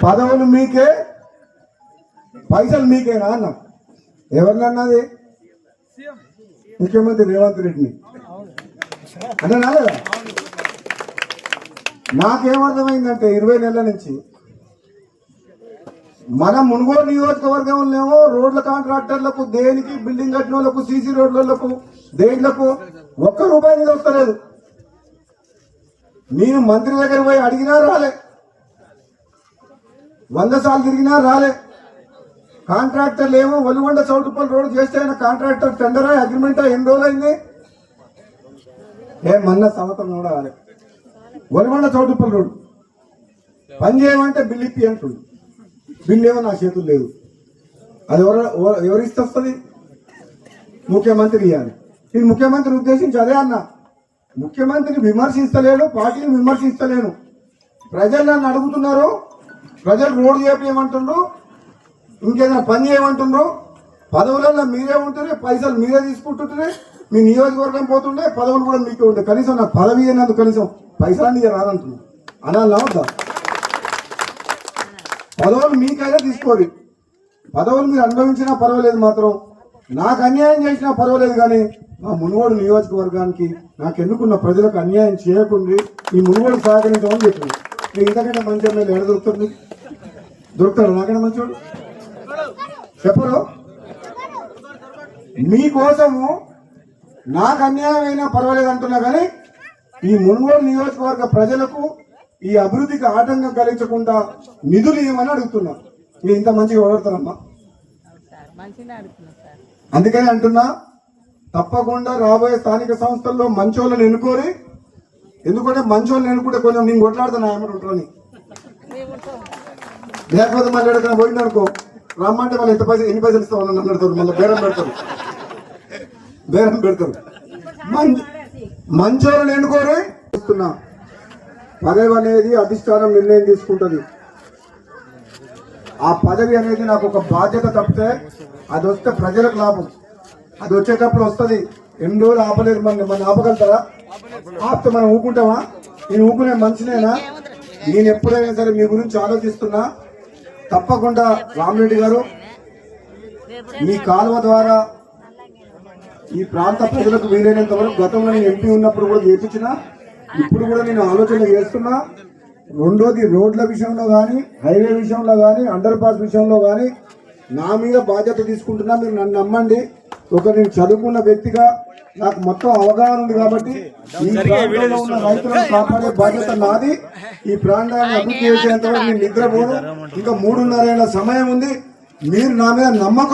పదవులు మీకే, పైసలు మీకేనా అన్నా. ఎవరినన్నది? ముఖ్యమంత్రి రేవంత్ రెడ్డిని అన్నా లేదా? నాకేమర్థమైందంటే 20 నెలల నుంచి మన మునుగోడు నియోజకవర్గంలో రోడ్ల కాంట్రాక్టర్లకు, దేనికి బిల్డింగ్ కట్టిన వాళ్ళకు, సీసీ రోడ్లకు, దేంట్లకు ₹1 మీద వస్తలేదు. నేను మంత్రి దగ్గర పోయి అడిగినా రాలే, 100 సార్లు తిరిగినా రాలే. కాంట్రాక్టర్లు ఏమో ఒలిగొండ చౌటుపల్లి రోడ్డు చేస్తే కాంట్రాక్టర్ టెండరా, అగ్రిమెంటా, ఎన్ని రోజులు అయింది? మన్న సంవత్సరం కూడా రాలే. ఒలిగొండ చౌటుపల్లి రోడ్డు పని చేయమంటే బిల్లు ఇప్పి అంటుండు. బిల్లు ఏమో నా చేతులు లేదు. అది ఎవరిస్తే వస్తుంది? ముఖ్యమంత్రి ఇవ్వాలి. నేను ముఖ్యమంత్రి ఉద్దేశించి అదే అన్నా, ముఖ్యమంత్రిని విమర్శిస్తలేను, పార్టీని విమర్శిస్తలేను. ప్రజలు నన్ను అడుగుతున్నారు, ప్రజలు రోడ్డు చేయమంటుండ్రు, ఇంకేదైనా పని చేయమంటుండ్రు. పదవులలో మీరే ఉంటుండే, పైసలు మీరే తీసుకుంటుంటే, మీ నియోజకవర్గం పోతుండే, పదవులు కూడా మీకే ఉండే. కనీసం నాకు పదవి అయినందుకు కనీసం పైసలన్నీ రాదంటున్నాను. అనాలా వద్దా? పదవులు మీకైనా తీసుకోరు, పదవులు మీరు అనుభవించినా పర్వాలేదు, మాత్రం నాకు అన్యాయం చేసినా పర్వాలేదు, కానీ మా మునుగోడు నియోజకవర్గానికి నాకు ఎన్నుకున్న ప్రజలకు అన్యాయం చేయకుండా ఈ మునుగోడు సహకరించమని చెప్పింది. మీరు ఇంతకంటే మంచి ఎమ్మెల్యే ఎక్కడ దొరుకుతుంది? దొరుకుతాడు నాకంటే మంచోడు? చెప్పరు. మీకోసము నాకు అన్యాయం అయినా పర్వాలేదు అంటున్నా, కానీ ఈ మునుగోడు నియోజకవర్గ ప్రజలకు ఈ అభివృద్ధికి ఆటంకం కలిగించకుండా నిధులు ఇవ్వమని అడుగుతున్నా. మీరు ఇంత మంచిగా ఓడతారమ్మా, అందుకని అంటున్నా, తప్పకుండా రాబోయే స్థానిక సంస్థల్లో మంచోళ్ళని ఎన్నుకోరి. ఎందుకంటే మంచోళ్ళని ఎన్నుకుంటే కొంచెం నేను కొట్లాడుతున్నా ఆమె ఉంటారని, లేకపోతే మళ్ళీ ఎక్కడికైనా పోయింది అనుకో, రమ్మంటే మళ్ళీ ఎన్ని పైసలు ఇస్తామని అడుగుతారు, మళ్ళీ బేరం పెడతారు. మంచోళ్ళని ఎన్నుకోరి. ఇస్తున్నా, పదవి అనేది అధిష్టానం నిర్ణయం తీసుకుంటుంది. ఆ పదవి అనేది నాకు ఒక బాధ్యత తప్పితే అది వస్తే ప్రజలకు లాభం. అది వచ్చేటప్పుడు వస్తుంది. ఎన్ని రోజులు ఆపలేరు, మన ఆపగలుగుతారా? ఆపితే మనం ఊకుంటామా? నేను ఊకునే మనిషినేనా? నేను ఎప్పుడైనా సరే మీ గురించి ఆలోచిస్తున్నా. తప్పకుండా రామిరెడ్డి గారు, ఈ కాలువ ద్వారా ఈ ప్రాంత ప్రజలకు వీలైనంత వరకు గతంలో నేను ఎంపీ ఉన్నప్పుడు కూడా చేపించిన, ఇప్పుడు కూడా నేను ఆలోచన చేస్తున్నా. రెండోది, రోడ్ల విషయంలో కానీ, హైవే విషయంలో కానీ, అండర్ పాస్ విషయంలో కానీ నా మీద బాధ్యత తీసుకుంటున్నా. మీరు నన్ను నమ్మండి. నేను చదువుకున్న వ్యక్తిగా నాకు మొత్తం అవగాహన ఉంది కాబట్టి ఈ ప్రాంతంలో ఉన్న రైతులను కాపాడే బాధ్యత నాది. ఈ ప్రాంతాన్ని అభివృద్ధి చేసేంత వరకు నేను నిద్రపోను. ఇంకా 3.5 ఏళ్ల సమయం ఉంది. మీరు నా మీద నమ్మకం